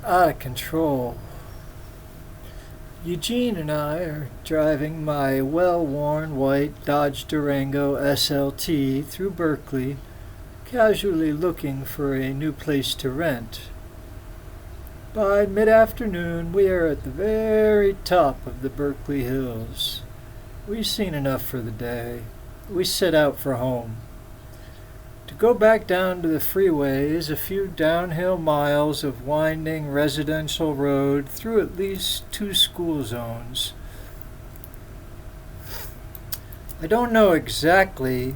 Out of control. Eugene and I are driving my well-worn white Dodge Durango SLT through Berkeley, casually looking for a new place to rent. By mid-afternoon, we are at the very top of the Berkeley Hills. We've seen enough for the day. We set out for home. To go back down to the freeway is a few downhill miles of winding residential road through at least two school zones. I don't know exactly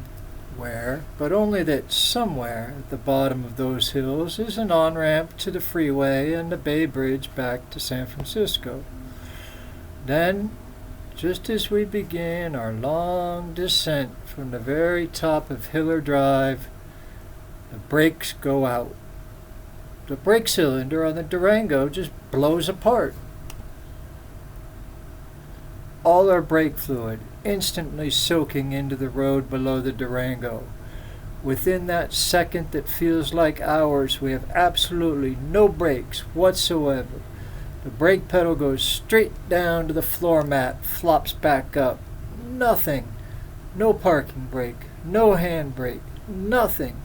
where, but only that somewhere at the bottom of those hills is an on-ramp to the freeway and the Bay Bridge back to San Francisco. Then, just as we begin our long descent from the very top of Hiller Drive, the brakes go out. The brake cylinder on the Durango just blows apart. All our brake fluid instantly soaking into the road below the Durango. Within that second that feels like hours, we have absolutely no brakes whatsoever. The brake pedal goes straight down to the floor mat, flops back up. Nothing. No parking brake, no handbrake, nothing.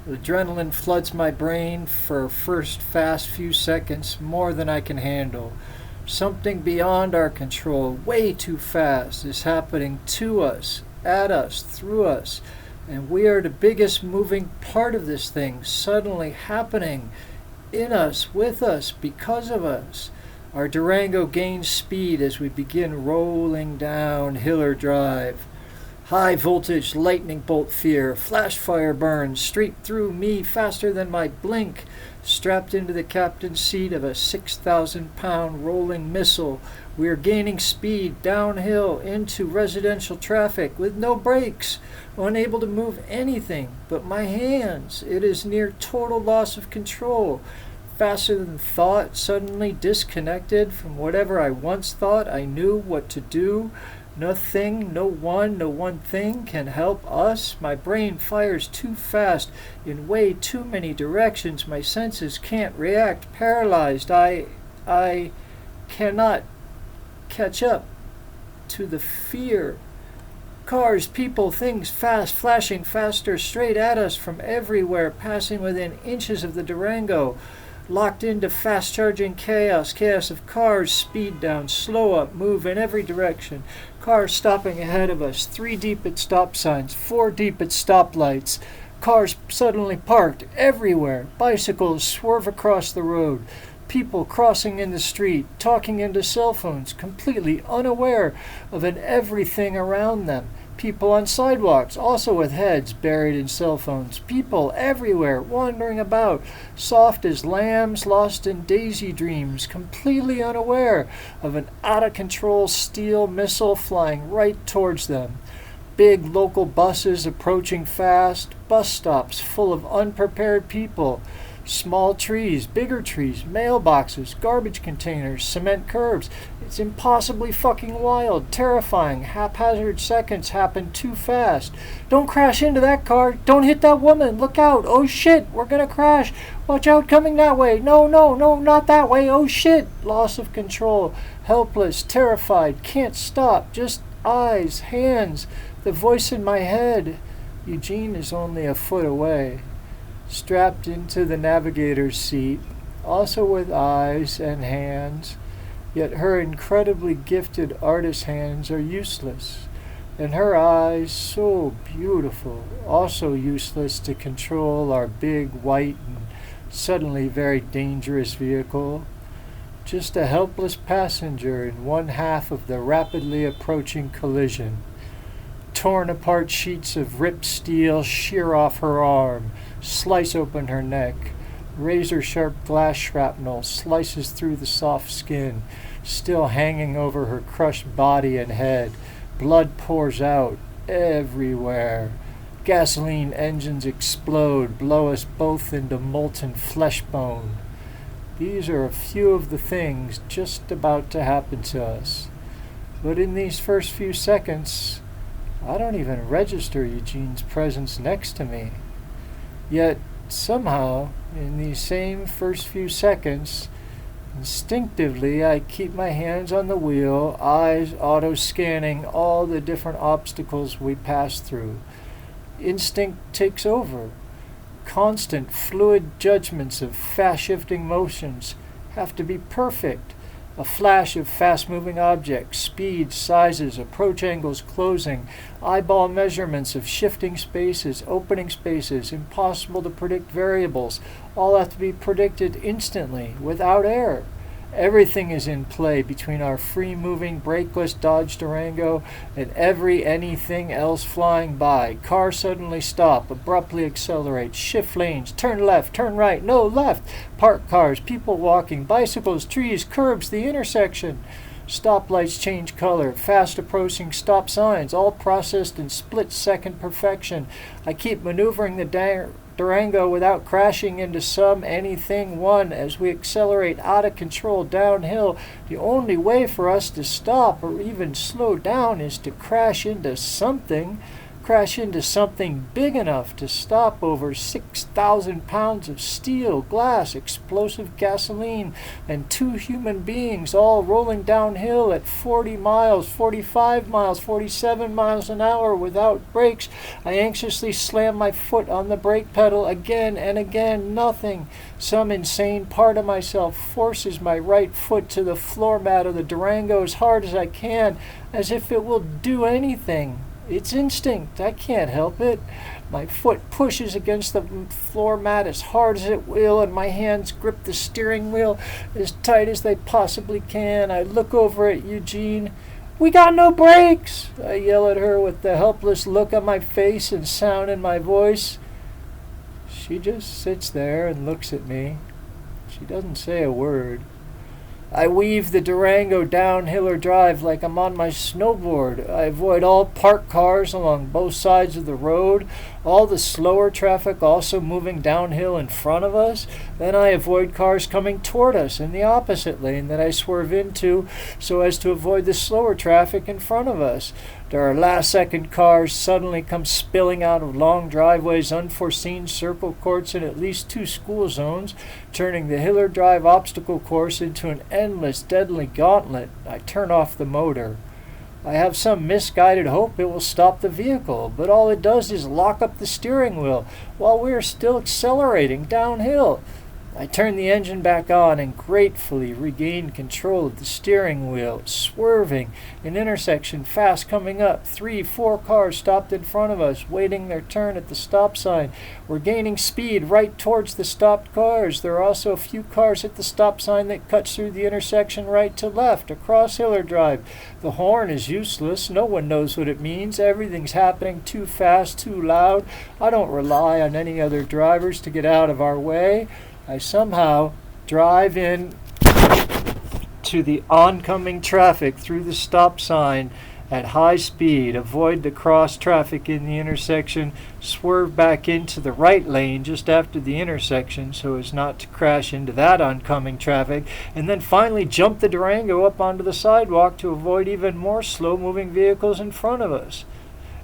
The adrenaline floods my brain for first fast few seconds, more than I can handle. Something beyond our control, way too fast, is happening to us, at us, through us, and we are the biggest moving part of this thing, suddenly happening in us, with us, because of us. Our Durango gains speed as we begin rolling down Hiller Drive. High voltage lightning bolt fear, flash fire burns straight through me faster than my blink. Strapped into the captain's seat of a 6,000-pound rolling missile, we are gaining speed downhill into residential traffic with no brakes, unable to move anything but my hands. It is near total loss of control. Faster than thought, suddenly disconnected from whatever I once thought I knew what to do. Nothing, no one thing can help us. My brain fires too fast in way too many directions. My senses can't react. Paralyzed. I cannot catch up to the fear. Cars, people, things fast, flashing faster straight at us from everywhere, passing within inches of the Durango. Locked into fast-charging chaos of cars, speed down, slow up, move in every direction. Cars stopping ahead of us, 3 deep at stop signs, 4 deep at stoplights. Cars suddenly parked everywhere. Bicycles swerve across the road. People crossing in the street, talking into cell phones, completely unaware of everything around them. People on sidewalks, also with heads buried in cell phones. People everywhere, wandering about, soft as lambs lost in daisy dreams, completely unaware of an out-of-control steel missile flying right towards them. Big local buses approaching fast, bus stops full of unprepared people. Small trees, bigger trees, mailboxes, garbage containers, cement curbs. It's impossibly fucking wild, terrifying. Haphazard seconds happen too fast. Don't crash into that car. Don't hit that woman. Look out. Oh shit, we're gonna crash. Watch out, coming that way. No, not that way. Oh shit. Loss of control. Helpless, terrified, can't stop. Just eyes, hands, the voice in my head. Eugene is only a foot away. Strapped into the navigator's seat, also with eyes and hands, yet her incredibly gifted artist hands are useless, and her eyes, so beautiful, also useless to control our big, white, and suddenly very dangerous vehicle. Just a helpless passenger in one half of the rapidly approaching collision. Torn apart sheets of ripped steel shear off her arm, slice open her neck. Razor-sharp glass shrapnel slices through the soft skin, still hanging over her crushed body and head. Blood pours out everywhere. Gasoline engines explode, blow us both into molten flesh bone. These are a few of the things just about to happen to us. But in these first few seconds, I don't even register Eugene's presence next to me. Yet, somehow, in these same first few seconds, Instinctively, I keep my hands on the wheel, eyes auto-scanning all the different obstacles we pass through. Instinct takes over. Constant, fluid judgments of fast-shifting motions have to be perfect. A flash of fast-moving objects, speeds, sizes, approach angles closing, eyeball measurements of shifting spaces, opening spaces, impossible to predict variables, all have to be predicted instantly, without error. Everything is in play between our free-moving, brakeless Dodge Durango and anything else flying by. Cars suddenly stop, abruptly accelerate, shift lanes, turn left, turn right, no left. Parked cars, people walking, bicycles, trees, curbs, the intersection. Stoplights change color, fast approaching stop signs, all processed in split-second perfection. I keep maneuvering the Durango without crashing into anything as we accelerate out of control downhill. The only way for us to stop or even slow down is to crash into something big enough to stop over 6,000 pounds of steel, glass, explosive gasoline, and 2 human beings all rolling downhill at 40 miles, 45 miles, 47 miles an hour without brakes. I anxiously slam my foot on the brake pedal again and again. Nothing. Some insane part of myself forces my right foot to the floor mat of the Durango as hard as I can, as if it will do anything. It's instinct. I can't help it. My foot pushes against the floor mat as hard as it will, and my hands grip the steering wheel as tight as they possibly can. I look over at Eugene. "We got no brakes!" I yell at her with the helpless look on my face and sound in my voice. She just sits there and looks at me. She doesn't say a word. I weave the Durango down Hiller Drive like I'm on my snowboard. I avoid all parked cars along both sides of the road, all the slower traffic also moving downhill in front of us. Then I avoid cars coming toward us in the opposite lane that I swerve into so as to avoid the slower traffic in front of us. There are last-second cars suddenly come spilling out of long driveways, unforeseen circle courts, and at least 2 school zones, turning the Hiller Drive obstacle course into an endless, deadly gauntlet. I turn off the motor. I have some misguided hope it will stop the vehicle, but all it does is lock up the steering wheel while we are still accelerating downhill. I turn the engine back on and gratefully regain control of the steering wheel, swerving, an intersection fast coming up, 3-4 cars stopped in front of us, waiting their turn at the stop sign. We're gaining speed right towards the stopped cars. There are also a few cars at the stop sign that cuts through the intersection right to left, across Hiller Drive. The horn is useless. No one knows what it means. Everything's happening too fast, too loud. I don't rely on any other drivers to get out of our way. I somehow drive in to the oncoming traffic through the stop sign at high speed, avoid the cross traffic in the intersection, swerve back into the right lane just after the intersection so as not to crash into that oncoming traffic, and then finally jump the Durango up onto the sidewalk to avoid even more slow-moving vehicles in front of us.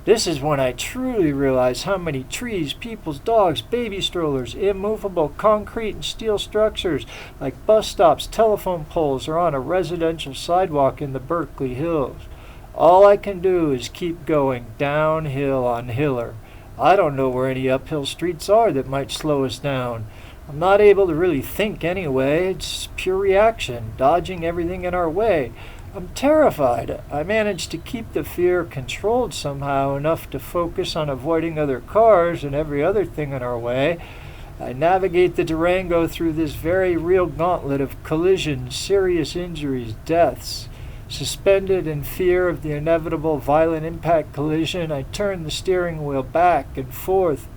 This is when I truly realize how many trees, people's dogs, baby strollers, immovable concrete and steel structures like bus stops, telephone poles are on a residential sidewalk in the Berkeley Hills. All I can do is keep going downhill on Hiller. I don't know where any uphill streets are that might slow us down. I'm not able to really think anyway. It's pure reaction, dodging everything in our way. I'm terrified. I managed to keep the fear controlled somehow enough to focus on avoiding other cars and every other thing in our way. I navigate the Durango through this very real gauntlet of collisions, serious injuries, deaths. Suspended in fear of the inevitable violent impact collision, I turn the steering wheel back and forth,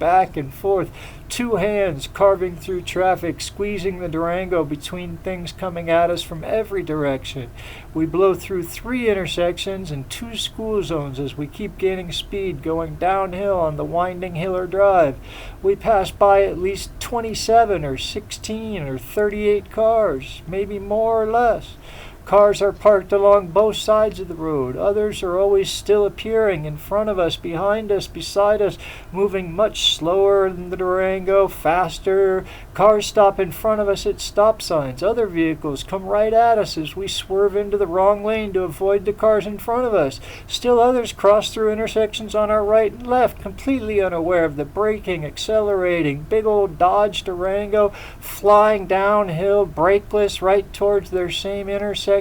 2 hands carving through traffic, squeezing the Durango between things coming at us from every direction. We blow through 3 intersections and 2 school zones as we keep gaining speed, going downhill on the winding Hiller Drive. We pass by at least 27 or 16 or 38 cars, maybe more or less. Cars are parked along both sides of the road. Others are always still appearing in front of us, behind us, beside us, moving much slower than the Durango, faster. Cars stop in front of us at stop signs. Other vehicles come right at us as we swerve into the wrong lane to avoid the cars in front of us. Still others cross through intersections on our right and left, completely unaware of the braking, accelerating. Big old Dodge Durango flying downhill, brakeless, right towards their same intersection,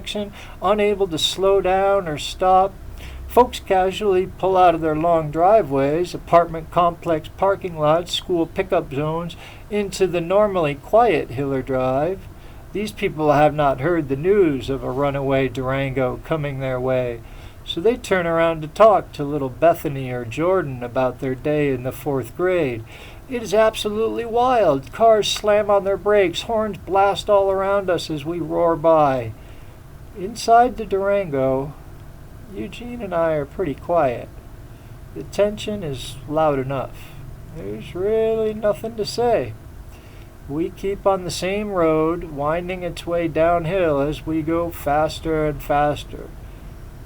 unable to slow down or stop. Folks casually pull out of their long driveways, apartment complex parking lots, school pickup zones, into the normally quiet Hiller Drive. These people have not heard the news of a runaway Durango coming their way, so they turn around to talk to little Bethany or Jordan about their day in the 4th grade. It is absolutely wild. Cars slam on their brakes, horns blast all around us as we roar by. Inside the Durango, Eugene and I are pretty quiet. The tension is loud enough. There's really nothing to say. We keep on the same road, winding its way downhill as we go faster and faster.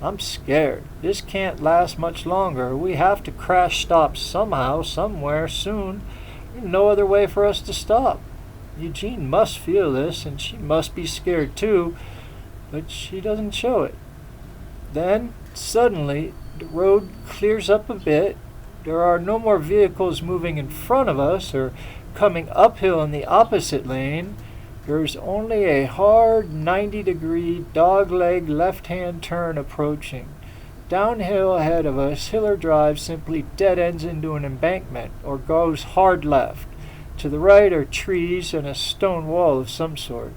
I'm scared. This can't last much longer. We have to crash stop somehow, somewhere, soon. There's no other way for us to stop. Eugene must feel this, and she must be scared too, but she doesn't show it. Then, suddenly, the road clears up a bit. There are no more vehicles moving in front of us or coming uphill in the opposite lane. There's only a hard 90-degree dogleg left-hand turn approaching. Downhill ahead of us, Hiller Drive simply dead ends into an embankment or goes hard left. To the right are trees and a stone wall of some sort.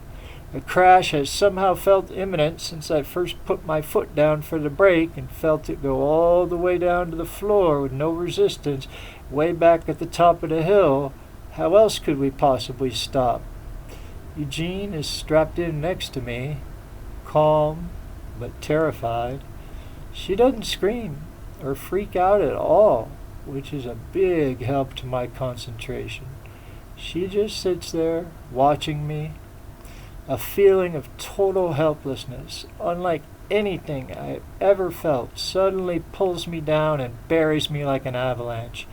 A crash has somehow felt imminent since I first put my foot down for the brake and felt it go all the way down to the floor with no resistance, way back at the top of the hill. How else could we possibly stop? Eugene is strapped in next to me, calm but terrified. She doesn't scream or freak out at all, which is a big help to my concentration. She just sits there, watching me. A feeling of total helplessness, unlike anything I've ever felt, suddenly pulls me down and buries me like an avalanche.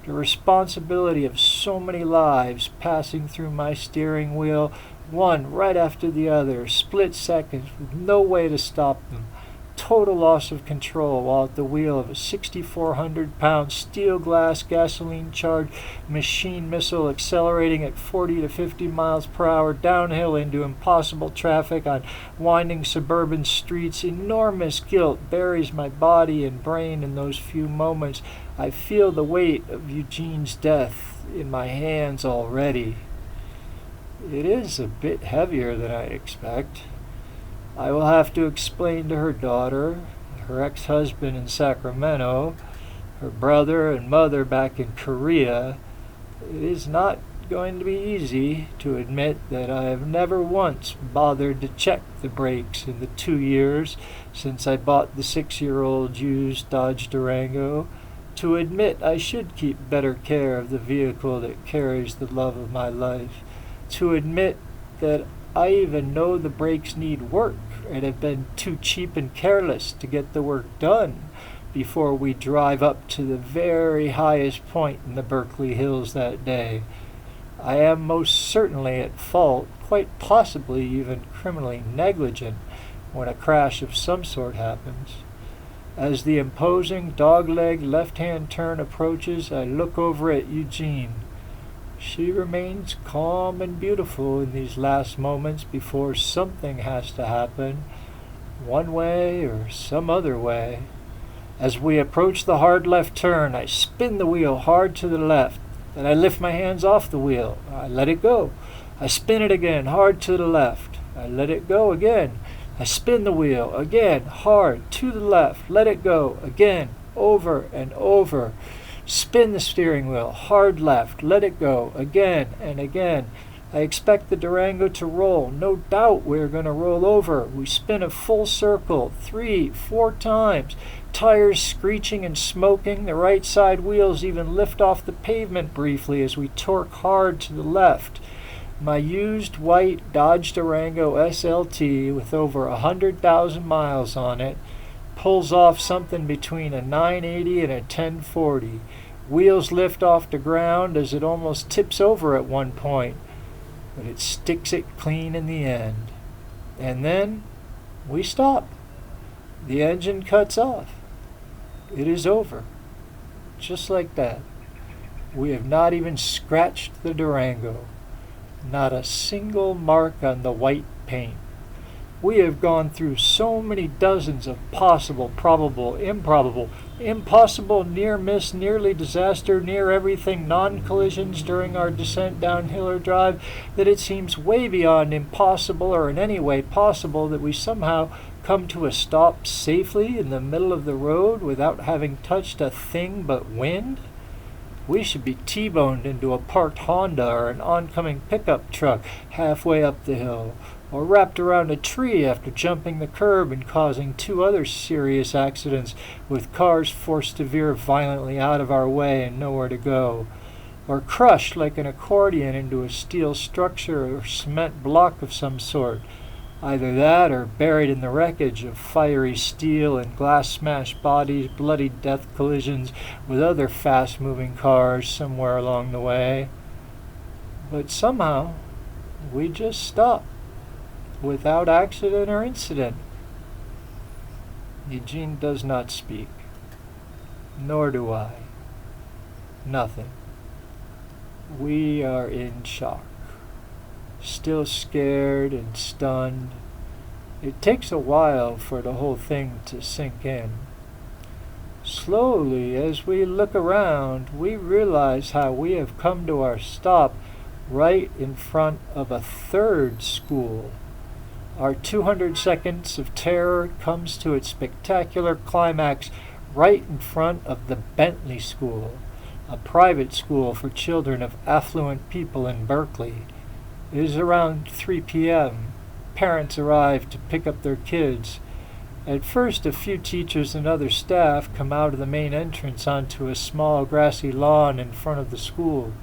The responsibility of so many lives passing through my steering wheel, one right after the other, split seconds with no way to stop them. Total loss of control while at the wheel of a 6,400-pound steel glass gasoline-charged machine missile accelerating at 40 to 50 miles per hour downhill into impossible traffic on winding suburban streets. Enormous guilt buries my body and brain in those few moments. I feel the weight of Eugene's death in my hands already. It is a bit heavier than I expect. I will have to explain to her daughter, her ex-husband in Sacramento, her brother and mother back in Korea. It is not going to be easy to admit that I have never once bothered to check the brakes in the 2 years since I bought the 6-year-old used Dodge Durango, to admit I should keep better care of the vehicle that carries the love of my life, to admit that I even know the brakes need work and have been too cheap and careless to get the work done before we drive up to the very highest point in the Berkeley Hills that day. I am most certainly at fault, quite possibly even criminally negligent, when a crash of some sort happens. As the imposing dogleg left-hand turn approaches, I look over at Eugene. She remains calm and beautiful in these last moments before something has to happen, one way or some other way. As we approach the hard left turn, I spin the wheel hard to the left. Then I lift my hands off the wheel. I let it go. I spin it again, hard to the left. I let it go again. I spin the wheel again, hard to the left. Let it go again, over and over. Spin the steering wheel, hard left, let it go, again and again. I expect the Durango to roll. No doubt we're going to roll over. We spin a full circle, 3, 4 times. Tires screeching and smoking. The right side wheels even lift off the pavement briefly as we torque hard to the left. My used white Dodge Durango SLT with over 100,000 miles on it pulls off something between a 980 and a 1040. Wheels lift off the ground as it almost tips over at one point, but it sticks it clean in the end. And then we stop. The engine cuts off. It is over. Just like that. We have not even scratched the Durango. Not a single mark on the white paint. We have gone through so many dozens of possible, probable, improbable, impossible, near miss, nearly disaster, near everything non-collisions during our descent down Hiller Drive that it seems way beyond impossible or in any way possible that we somehow come to a stop safely in the middle of the road without having touched a thing but wind. We should be T-boned into a parked Honda or an oncoming pickup truck halfway up the hill, or wrapped around a tree after jumping the curb and causing 2 other serious accidents with cars forced to veer violently out of our way and nowhere to go, or crushed like an accordion into a steel structure or cement block of some sort. Either that or buried in the wreckage of fiery steel and glass-smashed bodies, bloody death collisions with other fast-moving cars somewhere along the way. But somehow, we just stop, without accident or incident. Eugene does not speak. Nor do I. Nothing. We are in shock. Still scared and stunned. It takes a while for the whole thing to sink in. Slowly, as we look around, we realize how we have come to our stop right in front of a 3rd school. Our 200 seconds of terror comes to its spectacular climax right in front of the Bentley School, a private school for children of affluent people in Berkeley. It is around 3 p.m. Parents arrive to pick up their kids. At first, a few teachers and other staff come out of the main entrance onto a small grassy lawn in front of the school,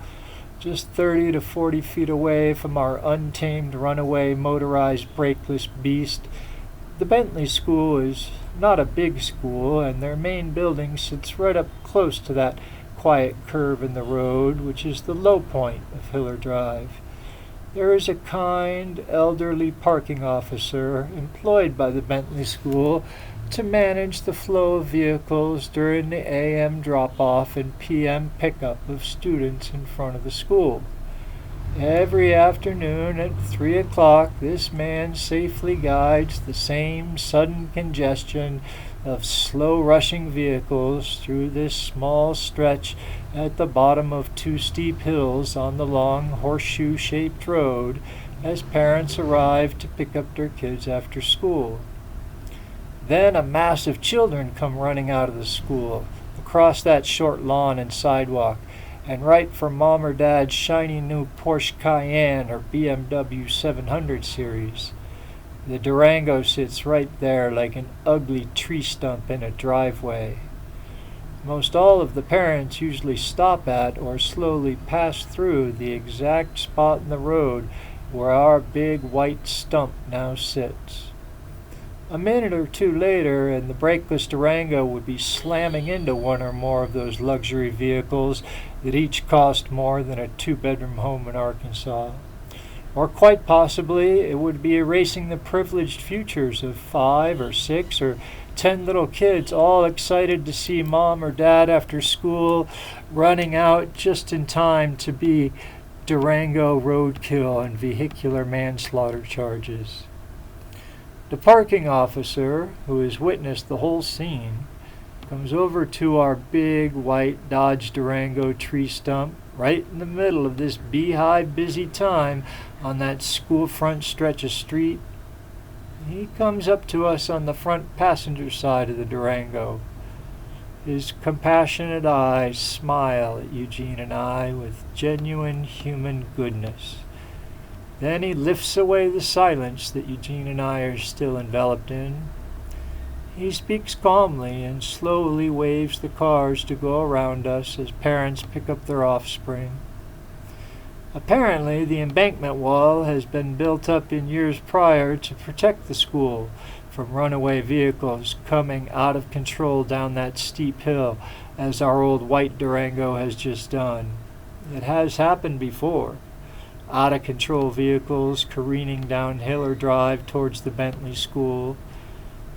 just 30 to 40 feet away from our untamed runaway motorized brakeless beast. The Bentley School is not a big school, and their main building sits right up close to that quiet curve in the road, which is the low point of Hiller Drive. There is a kind, elderly parking officer employed by the Bentley School to manage the flow of vehicles during the AM drop-off and PM pickup of students in front of the school. Every afternoon at 3 o'clock, this man safely guides the same sudden congestion of slow-rushing vehicles through this small stretch at the bottom of 2 steep hills on the long horseshoe-shaped road as parents arrive to pick up their kids after school. Then a mass of children come running out of the school, across that short lawn and sidewalk, and right for Mom or Dad's shiny new Porsche Cayenne or BMW 700 series. The Durango sits right there like an ugly tree stump in a driveway. Most all of the parents usually stop at or slowly pass through the exact spot in the road where our big white stump now sits. A minute or 2 later, and the brakeless Durango would be slamming into one or more of those luxury vehicles that each cost more than a 2-bedroom home in Arkansas. Or quite possibly, it would be erasing the privileged futures of 5 or 6 or 10 little kids, all excited to see Mom or Dad after school, running out just in time to be Durango roadkill and vehicular manslaughter charges. The parking officer, who has witnessed the whole scene, comes over to our big white Dodge Durango tree stump right in the middle of this beehive busy time on that school front stretch of street. He comes up to us on the front passenger side of the Durango. His compassionate eyes smile at Eugene and I with genuine human goodness. Then he lifts away the silence that Eugene and I are still enveloped in. He speaks calmly and slowly waves the cars to go around us as parents pick up their offspring. Apparently, the embankment wall has been built up in years prior to protect the school from runaway vehicles coming out of control down that steep hill, as our old white Durango has just done. It has happened before. Out of control vehicles careening down Hiller Drive towards the Bentley School.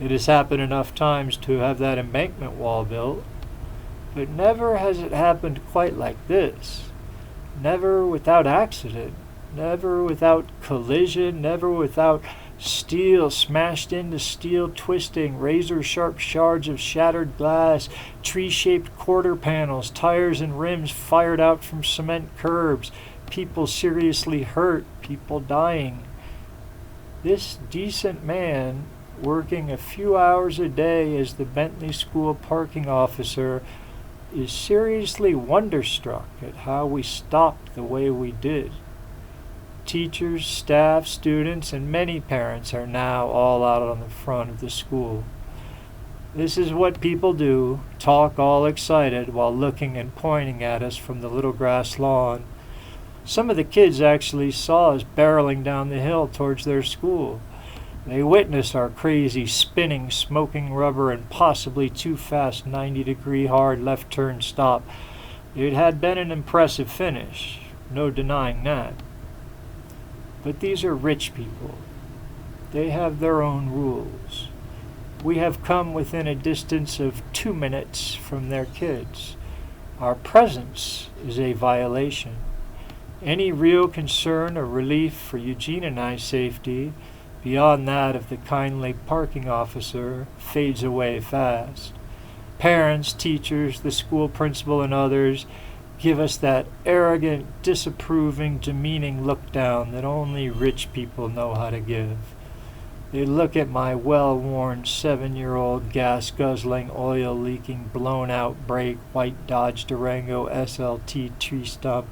It has happened enough times to have that embankment wall built, but never has it happened quite like this. Never without accident, never without collision, never without steel smashed into steel, twisting, razor-sharp shards of shattered glass, tree-shaped quarter panels, tires and rims fired out from cement curbs, people seriously hurt, people dying. This decent man, working a few hours a day as the Bentley School parking officer, is seriously wonderstruck at how we stopped the way we did. Teachers, staff, students, and many parents are now all out on the front of the school. This is what people do, talk all excited while looking and pointing at us from the little grass lawn. Some of the kids actually saw us barreling down the hill towards their school. They witnessed our crazy, spinning, smoking rubber and possibly too fast 90-degree hard left turn stop. It had been an impressive finish, no denying that. But these are rich people. They have their own rules. We have come within a distance of 2 minutes from their kids. Our presence is a violation. Any real concern or relief for Eugene and I's safety, beyond that of the kindly parking officer, fades away fast. Parents, teachers, the school principal, and others give us that arrogant, disapproving, demeaning look down that only rich people know how to give. They look at my well-worn 7-year-old gas-guzzling, oil-leaking, blown-out brake, white Dodge Durango SLT tree stump,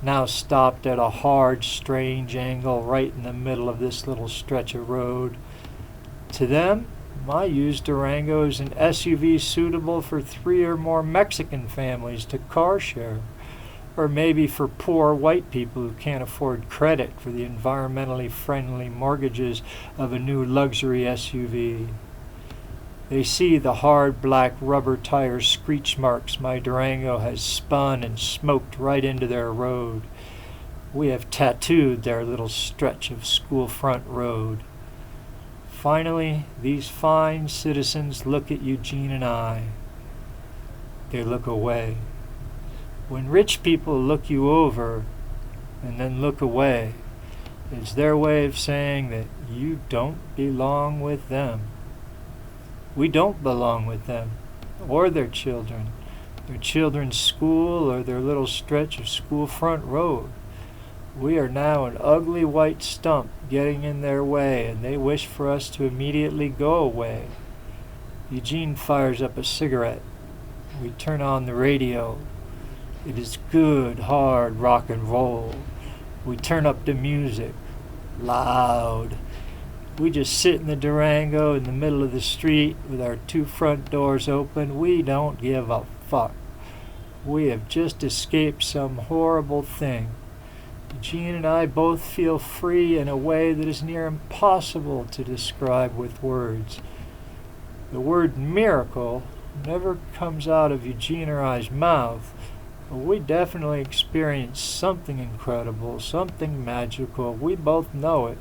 now stopped at a hard, strange angle right in the middle of this little stretch of road. To them, my used Durango is an SUV suitable for 3 or more Mexican families to car share, or maybe for poor white people who can't afford credit for the environmentally friendly mortgages of a new luxury SUV. They see the hard black rubber tire screech marks my Durango has spun and smoked right into their road. We have tattooed their little stretch of school front road. Finally, these fine citizens look at Eugene and I. They look away. When rich people look you over and then look away, it's their way of saying that you don't belong with them. We don't belong with them, or their children's school, or their little stretch of school front road. We are now an ugly white stump getting in their way, and they wish for us to immediately go away. Eugene fires up a cigarette. We turn on the radio. It is good, hard rock and roll. We turn up the music. Loud. We just sit in the Durango in the middle of the street with our 2 front doors open. We don't give a fuck. We have just escaped some horrible thing. Eugene and I both feel free in a way that is near impossible to describe with words. The word miracle never comes out of Eugene or I's mouth, but we definitely experienced something incredible, something magical. We both know it.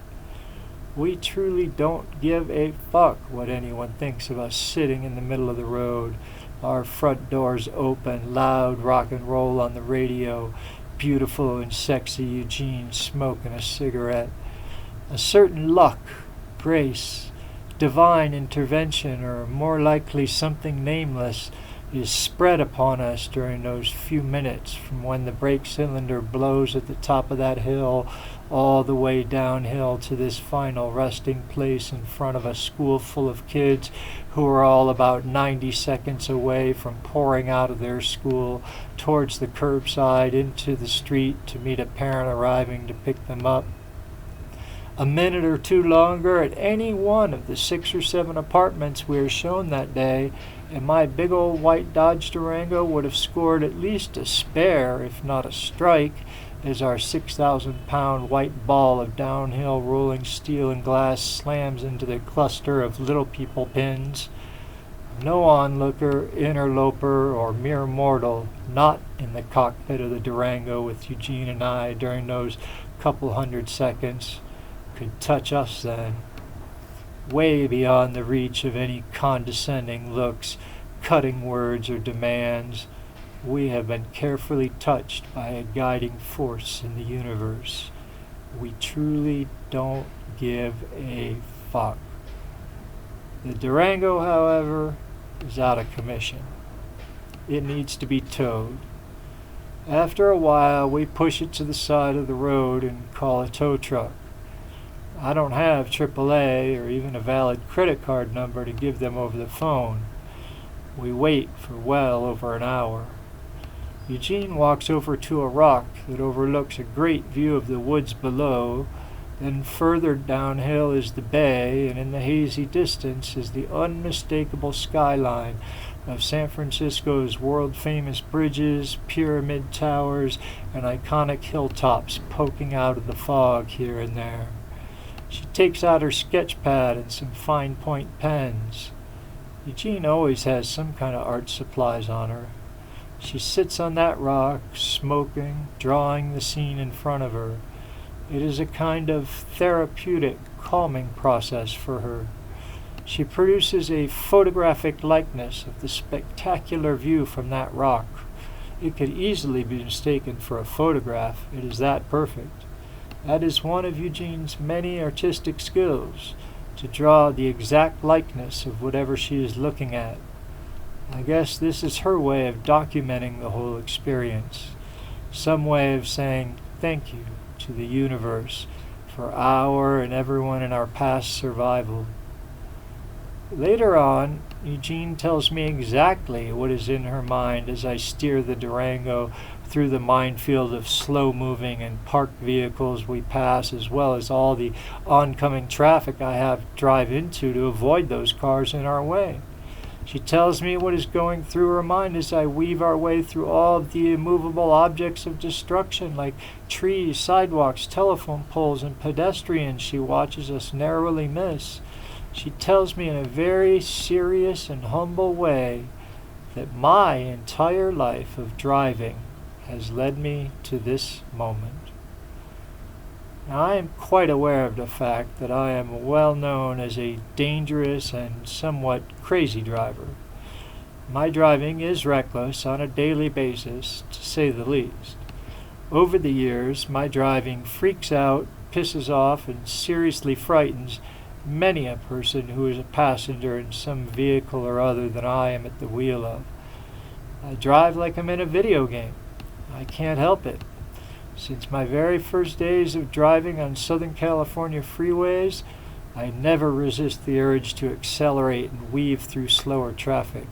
We truly don't give a fuck what anyone thinks of us sitting in the middle of the road, our front doors open, loud rock and roll on the radio, beautiful and sexy Eugene smoking a cigarette. A certain luck, grace, divine intervention, or more likely something nameless, is spread upon us during those few minutes from when the brake cylinder blows at the top of that hill all the way downhill to this final resting place in front of a school full of kids who are all about 90 seconds away from pouring out of their school towards the curbside into the street to meet a parent arriving to pick them up. A minute or 2 longer at any one of the 6 or 7 apartments we were shown that day, and my big old white Dodge Durango would have scored at least a spare, if not a strike, as our 6,000-pound white ball of downhill rolling steel and glass slams into the cluster of little people pins. No onlooker, interloper, or mere mortal not in the cockpit of the Durango with Eugene and I during those couple hundred seconds could touch us then, way beyond the reach of any condescending looks, cutting words, or demands. We have been carefully touched by a guiding force in the universe. We truly don't give a fuck. The Durango, however, is out of commission. It needs to be towed. After a while, we push it to the side of the road and call a tow truck. I don't have AAA or even a valid credit card number to give them over the phone. We wait for well over an hour. Eugene walks over to a rock that overlooks a great view of the woods below. Then further downhill is the bay, and in the hazy distance is the unmistakable skyline of San Francisco's world-famous bridges, pyramid towers, and iconic hilltops poking out of the fog here and there. She takes out her sketch pad and some fine point pens. Eugene always has some kind of art supplies on her. She sits on that rock, smoking, drawing the scene in front of her. It is a kind of therapeutic, calming process for her. She produces a photographic likeness of the spectacular view from that rock. It could easily be mistaken for a photograph. It is that perfect. That is one of Eugene's many artistic skills, to draw the exact likeness of whatever she is looking at. I guess this is her way of documenting the whole experience, some way of saying thank you to the universe for our and everyone in our past survival. Later on, Eugene tells me exactly what is in her mind as I steer the Durango through the minefield of slow-moving and parked vehicles we pass, as well as all the oncoming traffic I have to drive into to avoid those cars in our way. She tells me what is going through her mind as I weave our way through all of the immovable objects of destruction, like trees, sidewalks, telephone poles, and pedestrians she watches us narrowly miss. She tells me in a very serious and humble way that my entire life of driving has led me to this moment. Now, I am quite aware of the fact that I am well known as a dangerous and somewhat crazy driver. My driving is reckless on a daily basis, to say the least. Over the years, my driving freaks out, pisses off, and seriously frightens many a person who is a passenger in some vehicle or other that I am at the wheel of. I drive like I'm in a video game. I can't help it. Since my very first days of driving on Southern California freeways, I never resist the urge to accelerate and weave through slower traffic.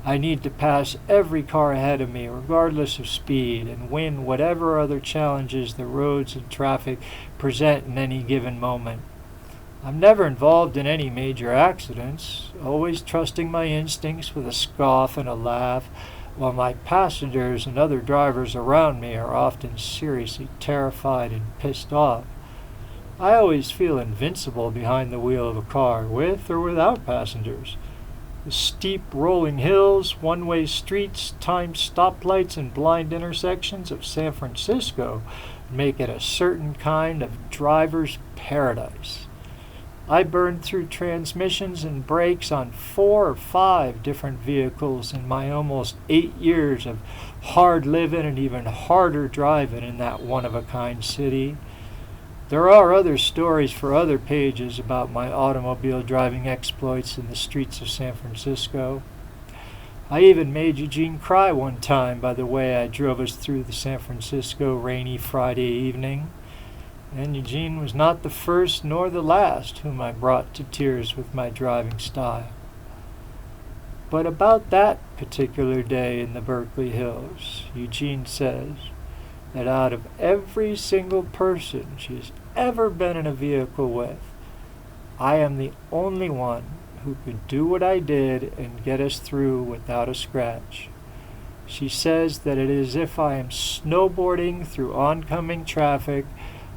I need to pass every car ahead of me, regardless of speed, and win whatever other challenges the roads and traffic present in any given moment. I'm never involved in any major accidents, always trusting my instincts with a scoff and a laugh, while my passengers and other drivers around me are often seriously terrified and pissed off. I always feel invincible behind the wheel of a car, with or without passengers. The steep rolling hills, one-way streets, timed stoplights, and blind intersections of San Francisco make it a certain kind of driver's paradise. I burned through transmissions and brakes on 4 or 5 different vehicles in my almost 8 years of hard living and even harder driving in that one-of-a-kind city. There are other stories for other pages about my automobile driving exploits in the streets of San Francisco. I even made Eugene cry one time by the way I drove us through the San Francisco rainy Friday evening. And Eugene was not the first nor the last whom I brought to tears with my driving style. But about that particular day in the Berkeley Hills, Eugene says that out of every single person she has ever been in a vehicle with, I am the only one who could do what I did and get us through without a scratch. She says that it is as if I am snowboarding through oncoming traffic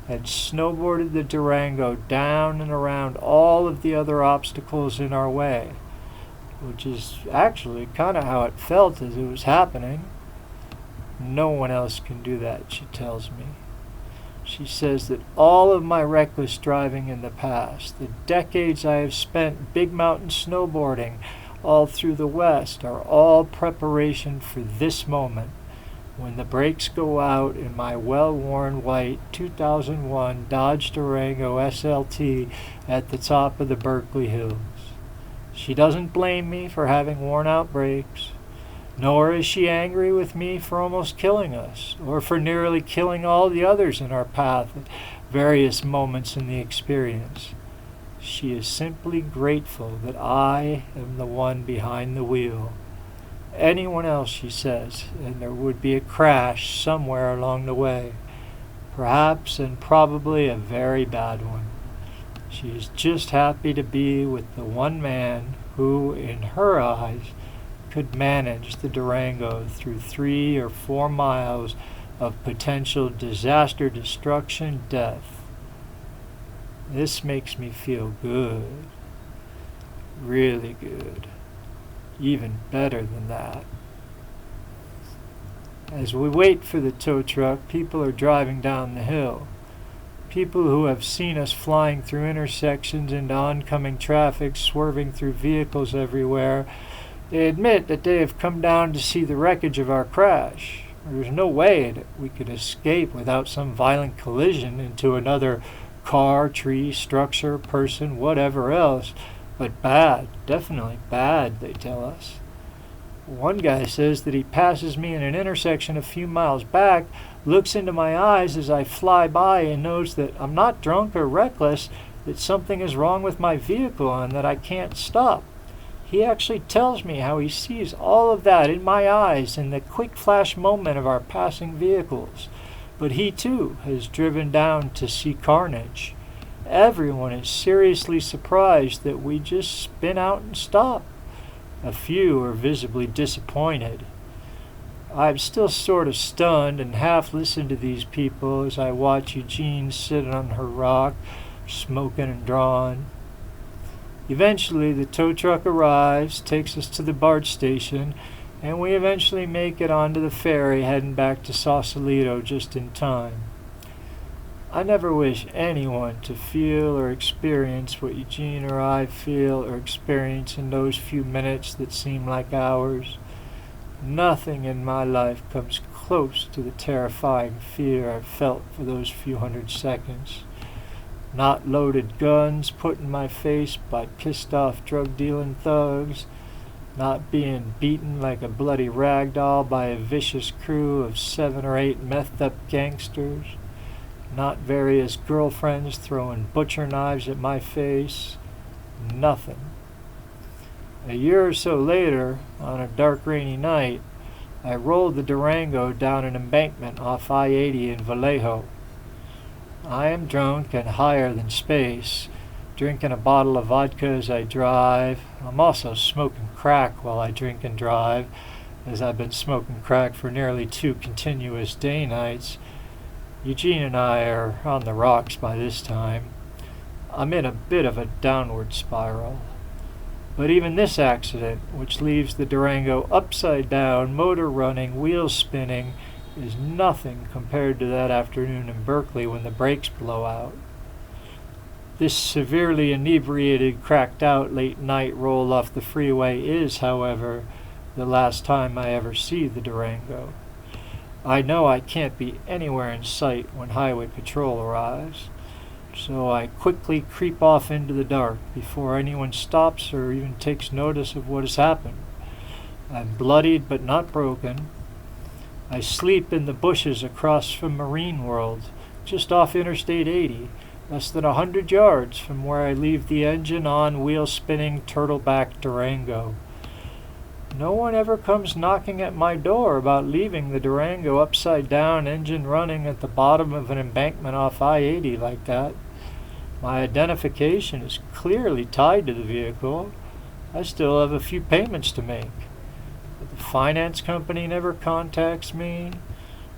and snowboarded the Durango down and around all of the other obstacles in our way, which is actually kind of how it felt as it was happening. No one else can do that, she tells me. She says that all of my reckless driving in the past, the decades I have spent big mountain snowboarding all through the West, are all preparation for this moment, when the brakes go out in my well-worn white 2001 Dodge Durango SLT at the top of the Berkeley Hills. She doesn't blame me for having worn out brakes, nor is she angry with me for almost killing us, or for nearly killing all the others in our path at various moments in the experience. She is simply grateful that I am the one behind the wheel. Anyone else, she says, and there would be a crash somewhere along the way, perhaps and probably a very bad one. She is just happy to be with the one man who, in her eyes, could manage the Durango through 3 or 4 miles of potential disaster, destruction, death. This makes me feel good. Really good. Even better than that. As we wait for the tow truck, people are driving down the hill. People who have seen us flying through intersections into oncoming traffic, swerving through vehicles everywhere. They admit that they have come down to see the wreckage of our crash. There's no way that we could escape without some violent collision into another car, tree, structure, person, whatever else. But bad, definitely bad, they tell us. One guy says that he passes me in an intersection a few miles back, looks into my eyes as I fly by, and knows that I'm not drunk or reckless, that something is wrong with my vehicle and that I can't stop. He actually tells me how he sees all of that in my eyes in the quick flash moment of our passing vehicles. But he too has driven down to see carnage. Everyone is seriously surprised that we just spin out and stop. A few are visibly disappointed. I'm still sort of stunned and half listen to these people as I watch Eugene sit on her rock, smoking and drawing. Eventually the tow truck arrives, takes us to the BART station, and we eventually make it onto the ferry heading back to Sausalito just in time. I never wish anyone to feel or experience what Eugene or I feel or experience in those few minutes that seem like hours. Nothing in my life comes close to the terrifying fear I felt for those few hundred seconds. Not loaded guns put in my face by pissed-off drug-dealing thugs, not being beaten like a bloody rag doll by a vicious crew of 7 or 8 methed-up gangsters, not various girlfriends throwing butcher knives at my face. Nothing. A year or so later, on a dark rainy night, I rolled the Durango down an embankment off I-80 in Vallejo. I am drunk and higher than space, drinking a bottle of vodka as I drive. I'm also smoking crack while I drink and drive, as I've been smoking crack for nearly 2 continuous day nights. Eugene and I are on the rocks by this time. I'm in a bit of a downward spiral. But even this accident, which leaves the Durango upside down, motor running, wheels spinning, is nothing compared to that afternoon in Berkeley when the brakes blow out. This severely inebriated, cracked out late night roll off the freeway is, however, the last time I ever see the Durango. I know I can't be anywhere in sight when highway patrol arrives, so I quickly creep off into the dark before anyone stops or even takes notice of what has happened. I'm bloodied but not broken. I sleep in the bushes across from Marine World, just off Interstate 80, less than 100 yards from where I leave the engine-on, wheel-spinning, turtleback Durango. No one ever comes knocking at my door about leaving the Durango upside down, engine running at the bottom of an embankment off I-80 like that. My identification is clearly tied to the vehicle. I still have a few payments to make. But the The finance company never contacts me.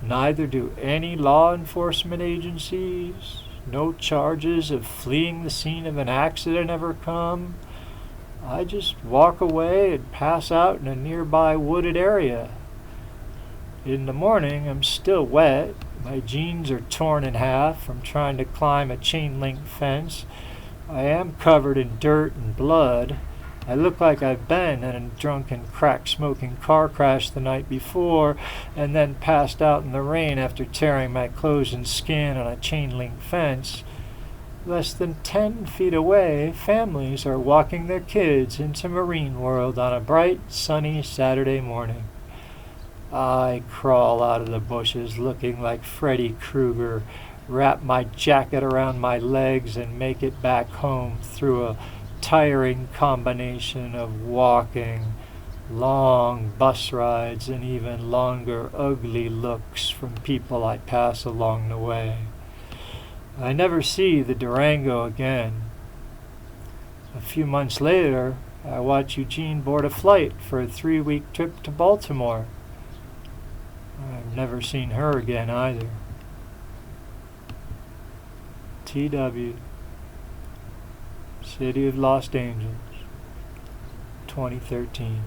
Neither do any law enforcement agencies. No charges of fleeing the scene of an accident ever come. I just walk away and pass out in a nearby wooded area. In the morning, I'm still wet. My jeans are torn in half from trying to climb a chain-link fence. I am covered in dirt and blood. I look like I've been in a drunken, crack-smoking car crash the night before and then passed out in the rain after tearing my clothes and skin on a chain-link fence. Less than 10 feet away, families are walking their kids into Marine World on a bright, sunny Saturday morning. I crawl out of the bushes looking like Freddy Krueger, wrap my jacket around my legs, and make it back home through a tiring combination of walking, long bus rides, and even longer ugly looks from people I pass along the way. I never see the Durango again. A few months later, I watch Eugene board a flight for a 3-week trip to Baltimore. I've never seen her again either. T.W. City of Los Angeles, 2013.